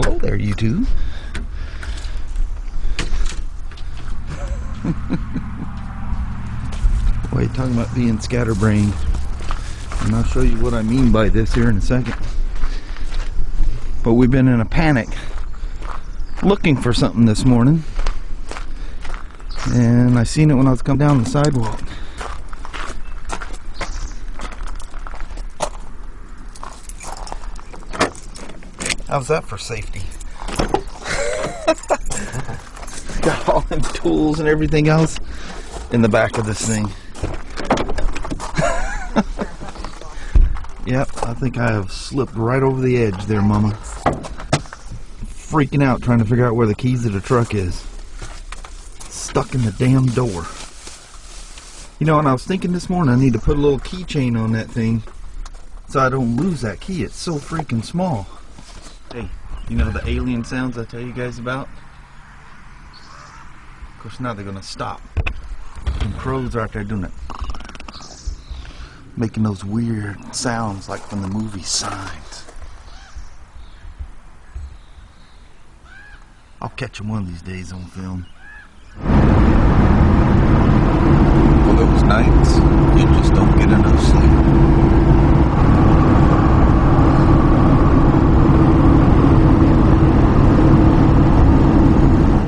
hello there, YouTube. Wait, talking about being scatterbrained. And I'll show you what I mean by this here in a second. But we've been in a panic looking for something this morning. And I seen it when I was coming down the sidewalk. How's that for safety? Got all them tools and everything else in the back of this thing. Yep, I think I have slipped right over the edge there, Mama. Freaking out trying to figure out where the keys to the truck is. Stuck in the damn door. You know, and I was thinking this morning I need to put a little keychain on that thing so I don't lose that key. It's so freaking small. Hey, you know the alien sounds I tell you guys about? Of course now they're gonna stop. And crows are out there doing it. Making those weird sounds like from the movie Signs. I'll catch them one of these days on film. Well, those nights, you just don't get enough sleep.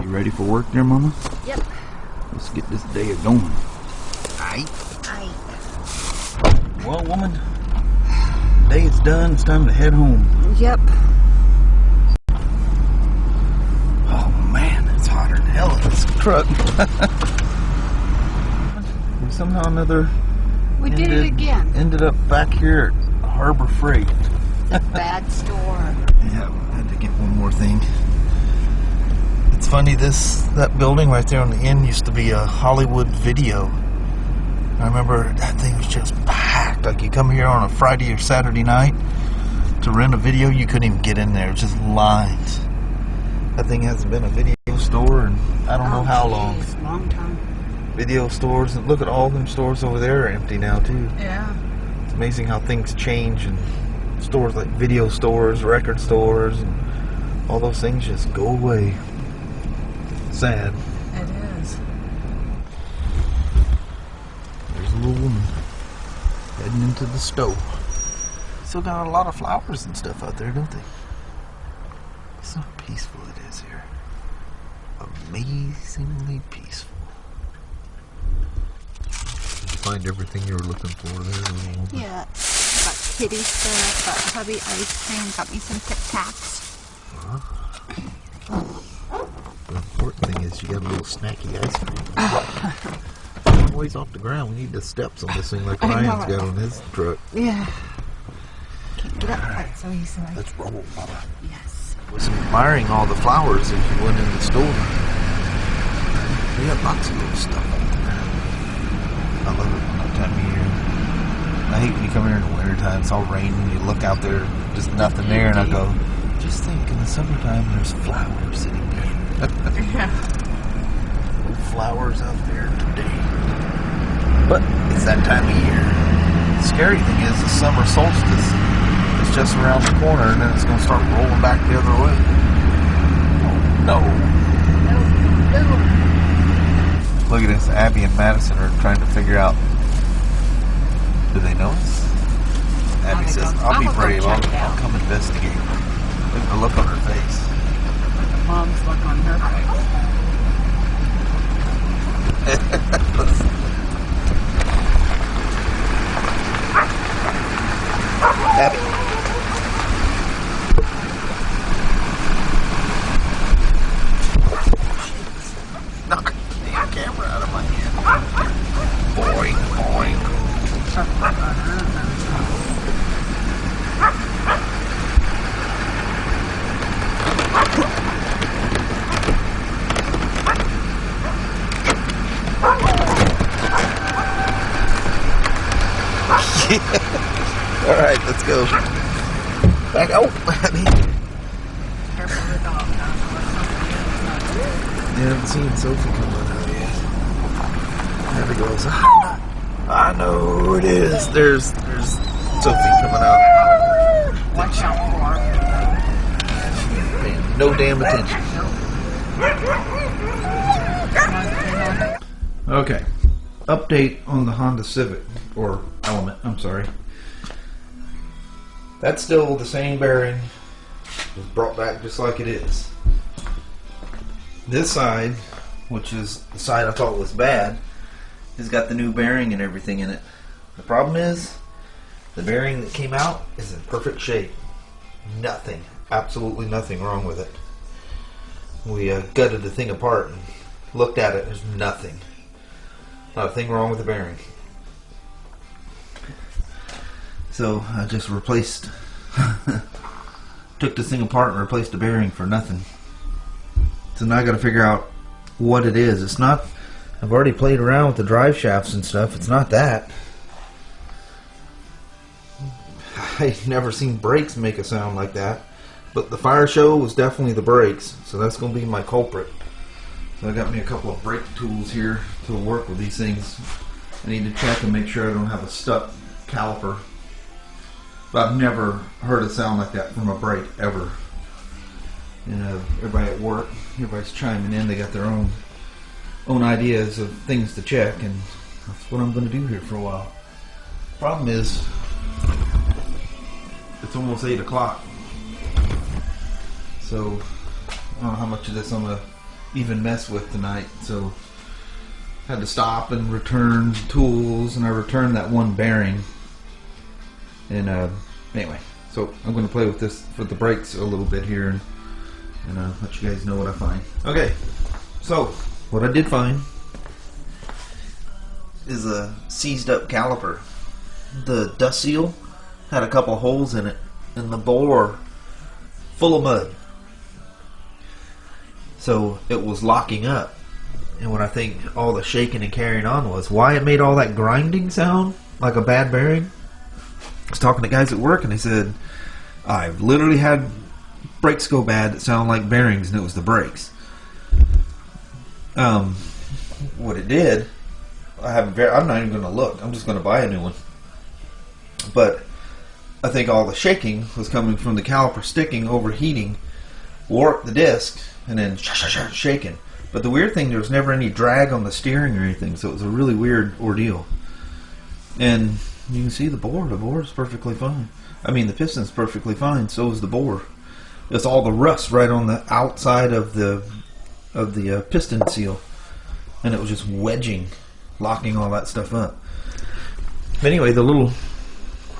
You ready for work there, Mama? Yep. Let's get this day going. Aight. Well, woman, day is done. It's time to head home. Yep. Oh man, it's hotter than hell in this truck. We somehow or another did it again. Ended up back here at Harbor Freight. The bad store. Yeah, had to get one more thing. It's funny, that building right there on the end used to be a Hollywood Video. I remember that thing was just packed. Like you come here on a Friday or Saturday night to rent a video, you couldn't even get in there. It was just lines. That thing hasn't been a video store in I don't know how long. Long time. Video stores, and look at all them stores over there are empty now too. Yeah. It's amazing how things change, and stores like video stores, record stores, and all those things just go away. Sad. It is. There's a little woman heading into the stove. Still got a lot of flowers and stuff out there, don't they? So peaceful it is here. Amazingly peaceful. Find everything you were looking for there. Yeah. Got kitty stuff, got hubby ice cream, got me some Tic Tacs. The important thing is you got a little snacky ice cream. Ways off the ground. We need the steps on this thing like Ryan's got on his truck. Yeah. Can't get up quite so easily. Let's roll, Mama. Yes. I was admiring all the flowers as you went in the store. We got lots of little stuff out there. I love it that time of year. I hate when you come here in the winter time. It's all raining. You look out there, just nothing there, and I go, just think in the summertime there's flowers sitting there. Flowers out there today. But it's that time of year. The scary thing is the summer solstice is just around the corner, and then it's going to start rolling back the other way. Oh, no. Look at this. Abby and Madison are trying to figure out, do they know us? Abby says, I'll be brave. I'll come investigate. Look at the look on her face. Mom's look on her face. Abby. Knock the damn camera out of my hand. Boing, boing. Alright, let's go. Back out, Abby. Careful of the dog. You haven't seen Sophie come out yet. Abby goes, I know it is. There's Sophie coming out. Watch out for her. She ain't paying no damn attention. Okay, update on the Honda Civic, or Element, I'm sorry. That's still the same bearing, just brought back just like it is. This side, which is the side I thought was bad, has got the new bearing and everything in it. The problem is, the bearing that came out is in perfect shape. Nothing, absolutely nothing wrong with it. We gutted the thing apart and looked at it. There's nothing. Not a thing wrong with the bearing. So I just replaced, took this thing apart and replaced the bearing for nothing. So now I got to figure out what it is. It's not, I've already played around with the drive shafts and stuff. It's not that. I've never seen brakes make a sound like that. But the fire show was definitely the brakes. So that's going to be my culprit. So I got me a couple of brake tools here to work with these things. I need to check and make sure I don't have a stuck caliper. But I've never heard a sound like that from a brake ever. You know, everybody at work, everybody's chiming in. They got their own ideas of things to check, and that's what I'm going to do here for a while. Problem is, it's almost 8 o'clock. So I don't know how much of this I'm going to even mess with tonight. So I had to stop and return tools, and I returned that one bearing. And anyway, so I'm going to play with this for the brakes a little bit here, and let you guys know what I find. Okay, so what I did find is a seized up caliper. The dust seal had a couple of holes in it, and the bore full of mud. So it was locking up. And what I think all the shaking and carrying on was, why it made all that grinding sound like a bad bearing. I was talking to guys at work, and they said, I've literally had brakes go bad that sound like bearings, and it was the brakes. What it did, I'm not even going to look. I'm just going to buy a new one. But I think all the shaking was coming from the caliper sticking, overheating, warped the disc, and then shaking. But the weird thing, there was never any drag on the steering or anything, so it was a really weird ordeal. And you can see the bore. The bore is perfectly fine. I mean, the piston's perfectly fine. So is the bore. It's all the rust right on the outside of the piston seal, and it was just wedging, locking all that stuff up. But anyway, the little,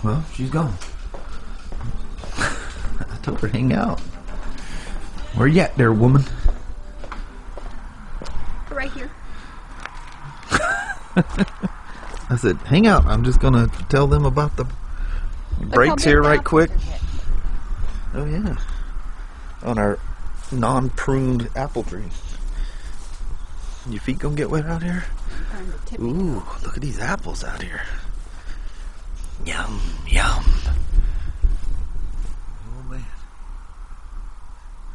well, she's gone. I told her to hang out. Where you at there, woman? Right here. I said, hang out. I'm just going to tell them about the brakes here right quick. Oh, yeah. On our non-pruned apple tree. Your feet gonna get wet out here? Ooh, look at these apples out here. Yum, yum. Oh, man.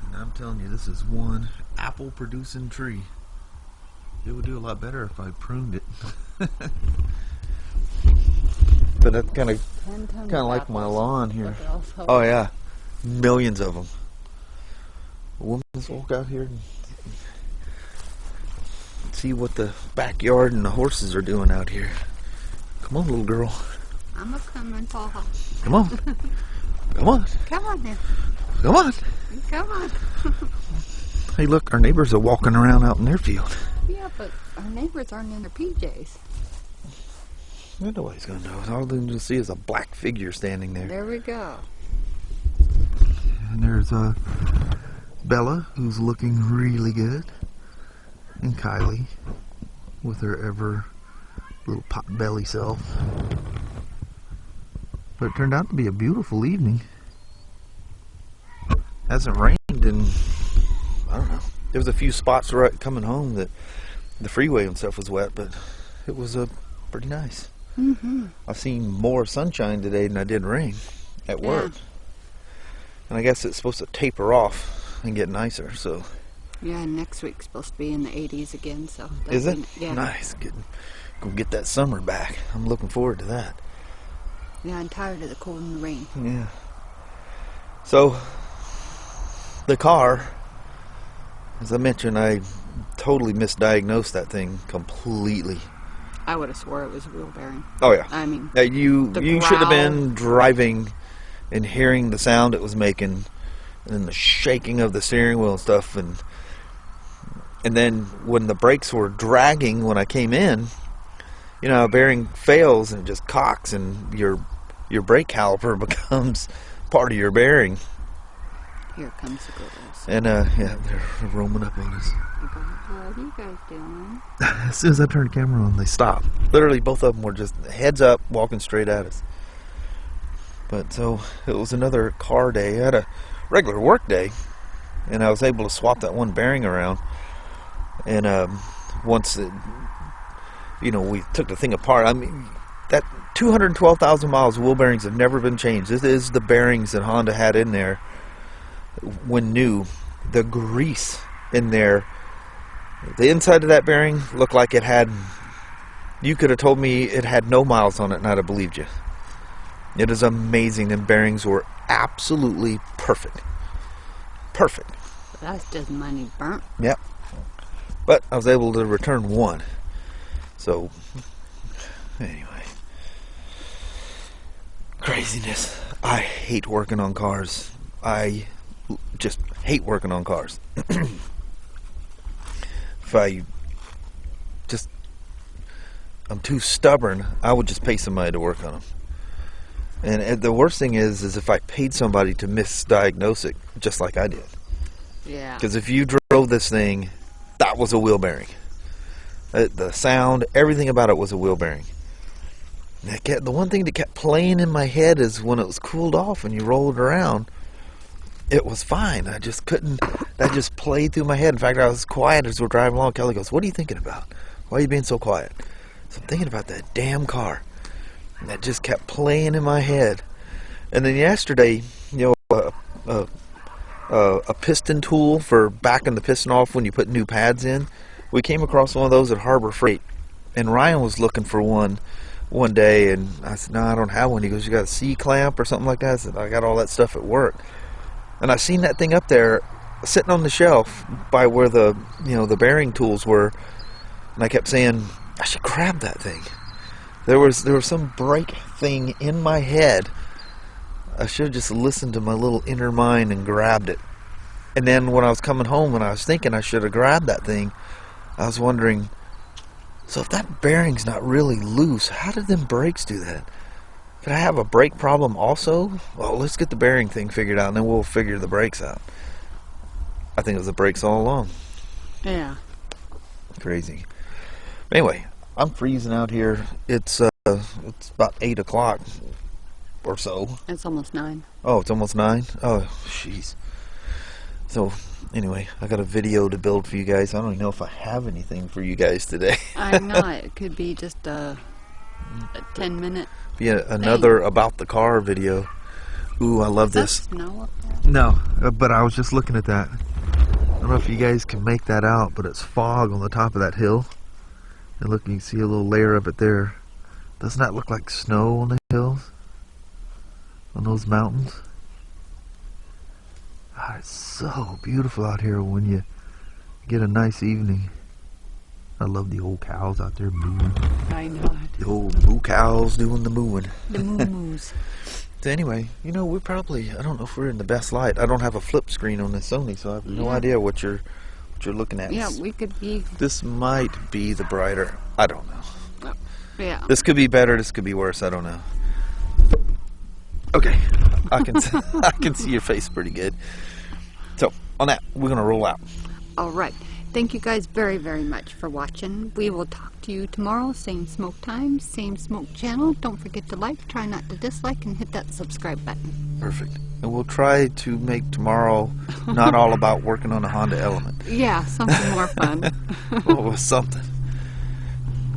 And I'm telling you, this is one apple-producing tree. It would do a lot better if I pruned it. But that's kind of like my lawn here. Oh yeah, millions of them. A woman just walk out here and see what the backyard and the horses are doing out here. Come on, little girl. I'm a coming, Paul. Come on. Come on. Come on then. Come on. Come on. Hey, look, our neighbors are walking around out in their field. Yeah, but our neighbors aren't in their PJs. Nobody's gonna know. All they can see is a black figure standing there. There we go. And there's Bella, who's looking really good, and Kylie, with her ever little pot belly self. But it turned out to be a beautiful evening. Hasn't rained in, I don't know. There was a few spots right coming home that the freeway and stuff was wet, but it was pretty nice. Mm-hmm. I've seen more sunshine today than I did rain at work. And I guess it's supposed to taper off and get nicer, so. Yeah, and next week's supposed to be in the 80s again, so. Is it? Yeah. Nice. Go get that summer back. I'm looking forward to that. Yeah, I'm tired of the cold and the rain. Yeah. So, the car, as I mentioned, I totally misdiagnosed that thing completely. I would have swore it was a wheel bearing. Oh yeah. I mean, you should have been driving and hearing the sound it was making, and the shaking of the steering wheel and stuff, and then when the brakes were dragging when I came in, you know, a bearing fails and it just cocks, and your brake caliper becomes part of your bearing. Here comes the girls. And yeah, they're roaming up on us. What are you guys doing? As soon as I turned the camera on, they stopped. Literally, both of them were just heads up, walking straight at us. But so it was another car day. I had a regular work day, and I was able to swap that one bearing around. And once you know, we took the thing apart. I mean, that 212,000 miles, wheel bearings have never been changed. This is the bearings that Honda had in there when new. The grease in there, the inside of that bearing looked like it had, you could have told me it had no miles on it and I'd have believed you. It is amazing. The bearings were absolutely perfect. Perfect. That's just money burnt. Yep. But I was able to return one. So, anyway. Craziness. I hate working on cars. I just hate working on cars. If I'm too stubborn, I would just pay somebody to work on them. And the worst thing is if I paid somebody to misdiagnose it, just like I did. Yeah. Because if you drove this thing, that was a wheel bearing. The sound, everything about it was a wheel bearing. The one thing that kept playing in my head is when it was cooled off and you rolled it around, it was fine. I just couldn't, that just played through my head. In fact, I was quiet as we're driving along. Kelly goes, "What are you thinking about? Why are you being so quiet?" So I'm thinking about that damn car. And that just kept playing in my head. And then yesterday, you know, a piston tool for backing the piston off when you put new pads in. We came across one of those at Harbor Freight, and Ryan was looking for one day, and I said, "No, I don't have one." He goes, "You got a C-clamp or something like that?" I said, "I got all that stuff at work." And I seen that thing up there sitting on the shelf by where the, you know, the bearing tools were, and I kept saying, I should grab that thing. There was some brake thing in my head. I should have just listened to my little inner mind and grabbed it. And then when I was coming home and I was thinking I should have grabbed that thing, I was wondering, so if that bearing's not really loose, how did them brakes do that? Could I have a brake problem also? Well, let's get the bearing thing figured out and then we'll figure the brakes out. I think it was the brakes all along. Yeah. Crazy. Anyway, I'm freezing out here. It's about 8 o'clock or so. It's almost 9. Oh, it's almost 9? Oh, jeez. So, anyway, I got a video to build for you guys. I don't even know if I have anything for you guys today. I know, it could be just a 10-minute. Be another about the car video. Ooh, I love this. Snow up there? No, but I was just looking at that. I don't know if you guys can make that out, but it's fog on the top of that hill. And look, you can see a little layer of it there. Doesn't that look like snow on the hills? On those mountains? God, it's so beautiful out here when you get a nice evening. I love the old cows out there mooing. I know it. The old moo cows doing the mooing. The moo-moos. So anyway, you know, we're probably, I don't know if we're in the best light. I don't have a flip screen on this Sony, so I have no idea what you're looking at. Yeah, we could be. This might be the brighter. I don't know. Oh, yeah. This could be better. This could be worse. I don't know. Okay, I can see your face pretty good. So on that, we're gonna roll out. All right. Thank you guys very, very much for watching. We will talk to you tomorrow. Same smoke time, same smoke channel. Don't forget to like, try not to dislike, and hit that subscribe button. Perfect. And we'll try to make tomorrow not all about working on a Honda Element. Yeah, something more fun. Well, something.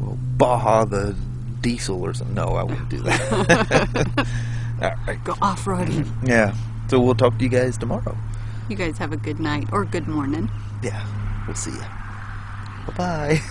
Well, Baja the diesel or something. No, I wouldn't do that. All right. Go off-roading. Yeah. So we'll talk to you guys tomorrow. You guys have a good night or good morning. Yeah. We'll see you. Bye-bye.